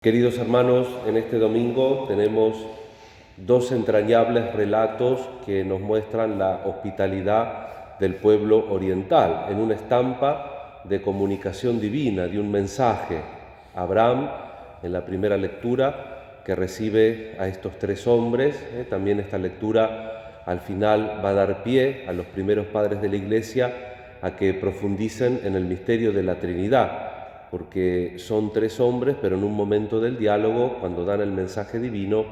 Queridos hermanos, en este domingo tenemos dos entrañables relatos que nos muestran la hospitalidad del pueblo oriental, en una estampa de comunicación divina, de un mensaje. Abraham, en la primera lectura, que recibe a estos tres hombres, también esta lectura al final va a dar pie a los primeros padres de la Iglesia a que profundicen en el misterio de la Trinidad, porque son tres hombres, pero en un momento del diálogo, cuando dan el mensaje divino,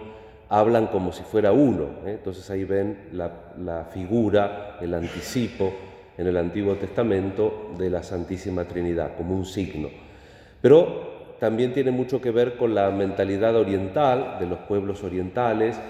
hablan como si fuera uno. Entonces ahí ven la figura, el anticipo en el Antiguo Testamento de la Santísima Trinidad, como un signo. Pero también tiene mucho que ver con la mentalidad oriental, de los pueblos orientales,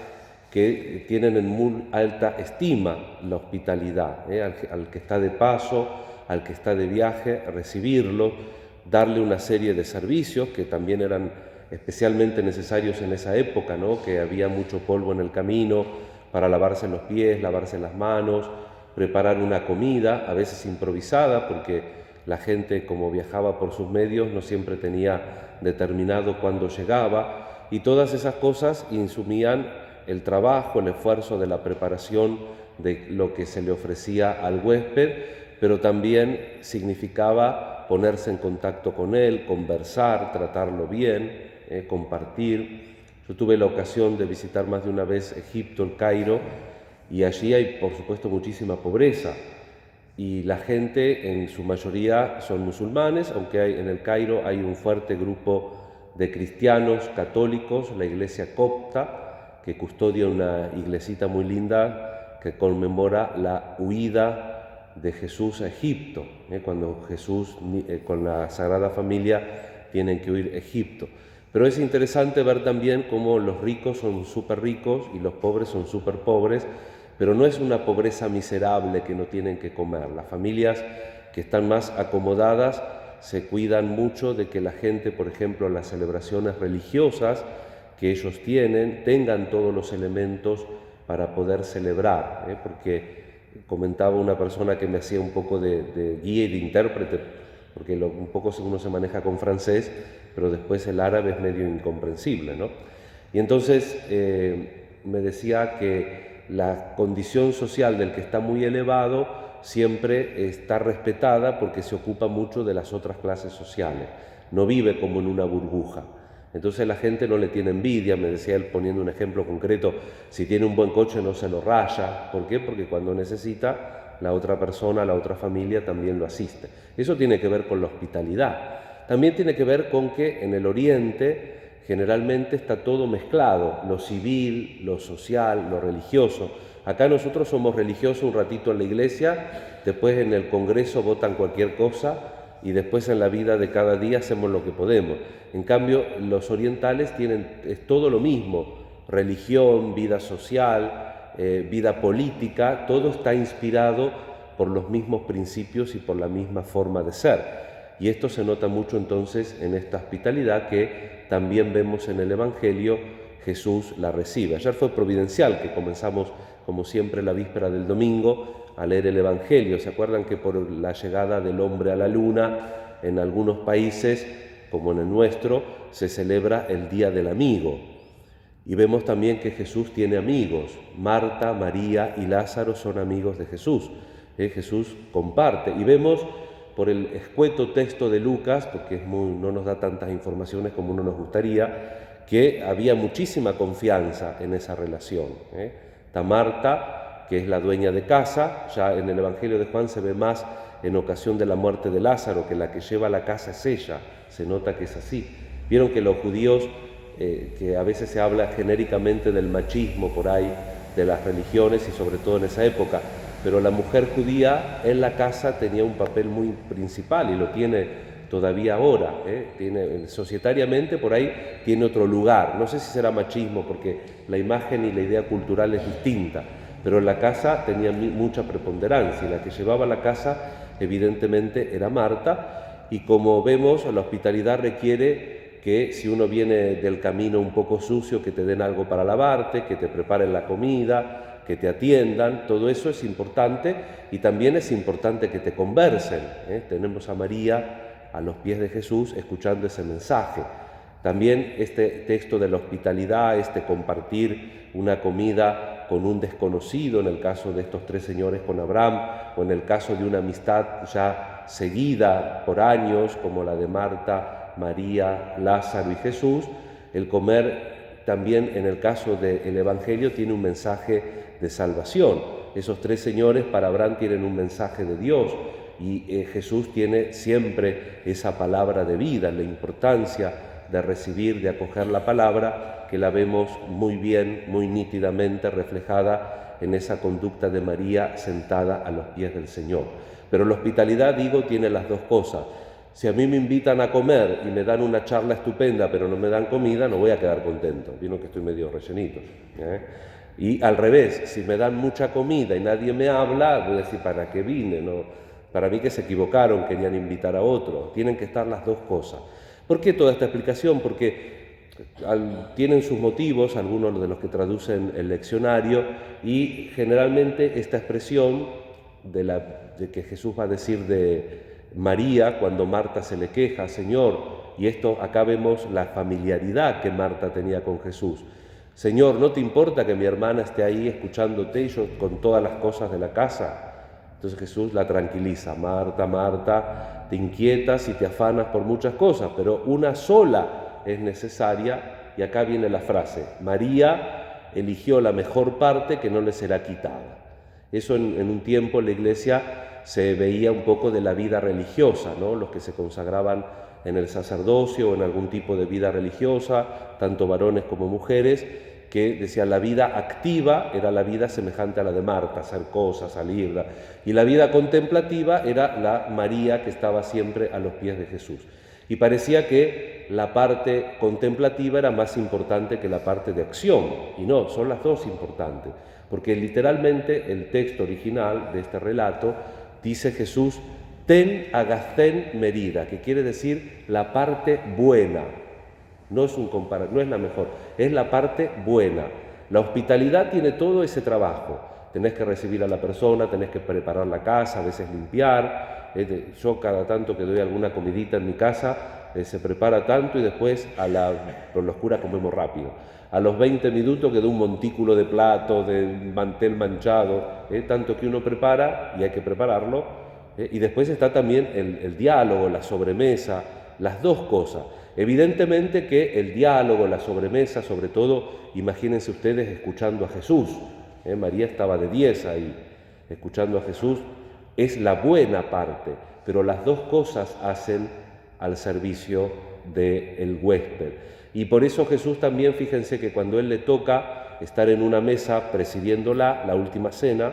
que tienen en muy alta estima la hospitalidad, al que está de paso, al que está de viaje, recibirlo, darle una serie de servicios que también eran especialmente necesarios en esa época, ¿no? Que había mucho polvo en el camino para lavarse los pies, lavarse las manos, preparar una comida, a veces improvisada, porque la gente, como viajaba por sus medios, no siempre tenía determinado cuándo llegaba, y todas esas cosas insumían el trabajo, el esfuerzo de la preparación de lo que se le ofrecía al huésped, pero también significaba ponerse en contacto con él, conversar, tratarlo bien, compartir. Yo tuve la ocasión de visitar más de una vez Egipto, el Cairo, y allí hay, por supuesto, muchísima pobreza. Y la gente, en su mayoría, son musulmanes, aunque en el Cairo hay un fuerte grupo de cristianos católicos, la iglesia copta, que custodia una iglesita muy linda que conmemora la huida de Jesús a Egipto, cuando Jesús con la Sagrada Familia tienen que huir a Egipto. Pero es interesante ver también cómo los ricos son súper ricos y los pobres son súper pobres, pero no es una pobreza miserable que no tienen que comer. Las familias que están más acomodadas se cuidan mucho de que la gente, por ejemplo, en las celebraciones religiosas que ellos tienen, tengan todos los elementos para poder celebrar, porque comentaba una persona que me hacía un poco de guía y de intérprete, porque un poco uno se maneja con francés, pero después el árabe es medio incomprensible, ¿no? Y entonces me decía que la condición social del que está muy elevado siempre está respetada porque se ocupa mucho de las otras clases sociales, no vive como en una burbuja. Entonces la gente no le tiene envidia, me decía él poniendo un ejemplo concreto, si tiene un buen coche no se lo raya. ¿Por qué? Porque cuando necesita, la otra persona, la otra familia también lo asiste. Eso tiene que ver con la hospitalidad. También tiene que ver con que en el Oriente generalmente está todo mezclado, lo civil, lo social, lo religioso. Acá nosotros somos religiosos un ratito en la iglesia, después en el Congreso votan cualquier cosa, y después en la vida de cada día hacemos lo que podemos. En cambio, los orientales es todo lo mismo, religión, vida social, vida política, todo está inspirado por los mismos principios y por la misma forma de ser. Y esto se nota mucho entonces en esta hospitalidad que también vemos en el Evangelio. Jesús la recibe. Ayer fue providencial que comenzamos, como siempre, la víspera del domingo a leer el Evangelio. ¿Se acuerdan que por la llegada del hombre a la luna, en algunos países, como en el nuestro, se celebra el Día del Amigo? Y vemos también que Jesús tiene amigos. Marta, María y Lázaro son amigos de Jesús. Jesús comparte. Y vemos por el escueto texto de Lucas, porque no nos da tantas informaciones como uno nos gustaría, que había muchísima confianza en esa relación. Está Marta, que es la dueña de casa, ya en el Evangelio de Juan se ve más en ocasión de la muerte de Lázaro, que la que lleva la casa es ella, se nota que es así. Vieron que los judíos, que a veces se habla genéricamente del machismo por ahí, de las religiones y sobre todo en esa época, pero la mujer judía en la casa tenía un papel muy principal y lo tiene todavía ahora, societariamente por ahí tiene otro lugar. No sé si será machismo porque la imagen y la idea cultural es distinta, pero en la casa tenía mucha preponderancia y la que llevaba la casa evidentemente era Marta. Y como vemos, la hospitalidad requiere que si uno viene del camino un poco sucio, que te den algo para lavarte, que te preparen la comida, que te atiendan. Todo eso es importante y también es importante que te conversen. Tenemos a María a los pies de Jesús escuchando ese mensaje. También este texto de la hospitalidad, este compartir una comida con un desconocido, en el caso de estos 3 señores con Abraham, o en el caso de una amistad ya seguida por años, como la de Marta, María, Lázaro y Jesús, el comer también en el caso del Evangelio tiene un mensaje de salvación. Esos 3 señores para Abraham tienen un mensaje de Dios y Jesús tiene siempre esa palabra de vida, la importancia de recibir, de acoger la palabra, que la vemos muy bien, muy nítidamente reflejada en esa conducta de María sentada a los pies del Señor. Pero la hospitalidad, digo, tiene las dos cosas. Si a mí me invitan a comer y me dan una charla estupenda, pero no me dan comida, no voy a quedar contento. Vieron que estoy medio rellenito. Y al revés, si me dan mucha comida y nadie me habla, voy a decir, ¿para qué vine? No, para mí que se equivocaron, querían invitar a otro. Tienen que estar las dos cosas. ¿Por qué toda esta explicación? Porque tienen sus motivos, algunos de los que traducen el leccionario, y generalmente esta expresión de que Jesús va a decir de María cuando Marta se le queja, Señor, y esto acá vemos la familiaridad que Marta tenía con Jesús. Señor, ¿no te importa que mi hermana esté ahí escuchándote y yo con todas las cosas de la casa? Entonces Jesús la tranquiliza, Marta, Marta, te inquietas y te afanas por muchas cosas, pero una sola es necesaria, y acá viene la frase, María eligió la mejor parte que no le será quitada. Eso en un tiempo en la Iglesia se veía un poco de la vida religiosa, ¿no? Los que se consagraban en el sacerdocio o en algún tipo de vida religiosa, tanto varones como mujeres, que decían la vida activa era la vida semejante a la de Marta, hacer cosas, salir, y la vida contemplativa era la María que estaba siempre a los pies de Jesús. Y parecía que la parte contemplativa era más importante que la parte de acción, y no, son las dos importantes, porque literalmente el texto original de este relato dice Jesús, ten agastén merida, que quiere decir la parte buena. No es no es la mejor, es la parte buena. La hospitalidad tiene todo ese trabajo. Tenés que recibir a la persona, tenés que preparar la casa, a veces limpiar. Yo cada tanto que doy alguna comidita en mi casa, se prepara tanto y después por la oscura comemos rápido. A los 20 minutos quedó un montículo de plato, de mantel manchado, tanto que uno prepara y hay que prepararlo. Y después está también el diálogo, la sobremesa, las dos cosas. Evidentemente que el diálogo, la sobremesa, sobre todo, imagínense ustedes escuchando a Jesús. María estaba de 10 ahí, escuchando a Jesús, es la buena parte, pero las dos cosas hacen al servicio del huésped. Y por eso Jesús también, fíjense que cuando Él le toca estar en una mesa presidiéndola, la última cena,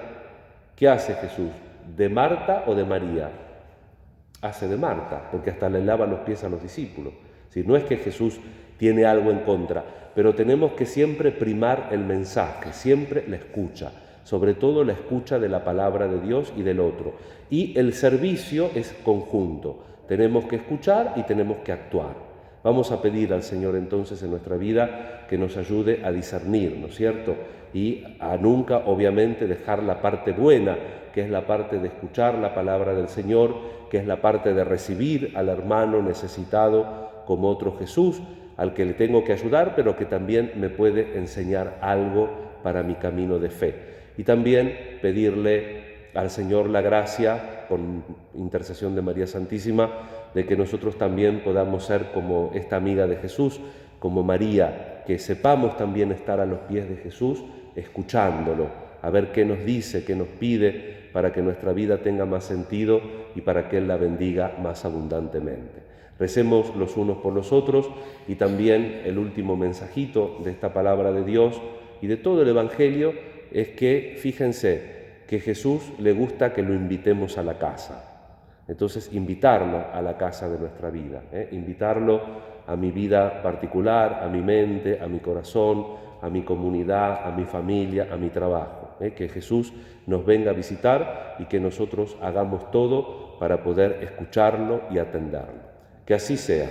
¿qué hace Jesús? ¿De Marta o de María? Hace de Marta, porque hasta le lava los pies a los discípulos. No es que Jesús tiene algo en contra, pero tenemos que siempre primar el mensaje, siempre la escucha, sobre todo la escucha de la palabra de Dios y del otro. Y el servicio es conjunto, tenemos que escuchar y tenemos que actuar. Vamos a pedir al Señor entonces en nuestra vida que nos ayude a discernir, ¿no es cierto? Y a nunca, obviamente, dejar la parte buena, que es la parte de escuchar la palabra del Señor, que es la parte de recibir al hermano necesitado como otro Jesús, al que le tengo que ayudar, pero que también me puede enseñar algo para mi camino de fe. Y también pedirle al Señor la gracia, con intercesión de María Santísima, de que nosotros también podamos ser como esta amiga de Jesús, como María, que sepamos también estar a los pies de Jesús, escuchándolo, a ver qué nos dice, qué nos pide, para que nuestra vida tenga más sentido y para que Él la bendiga más abundantemente. Recemos los unos por los otros y también el último mensajito de esta palabra de Dios y de todo el Evangelio es que, fíjense, que Jesús le gusta que lo invitemos a la casa. Entonces, invitarlo a la casa de nuestra vida, invitarlo a mi vida particular, a mi mente, a mi corazón, a mi comunidad, a mi familia, a mi trabajo. Que Jesús nos venga a visitar y que nosotros hagamos todo para poder escucharlo y atenderlo. Que así sea.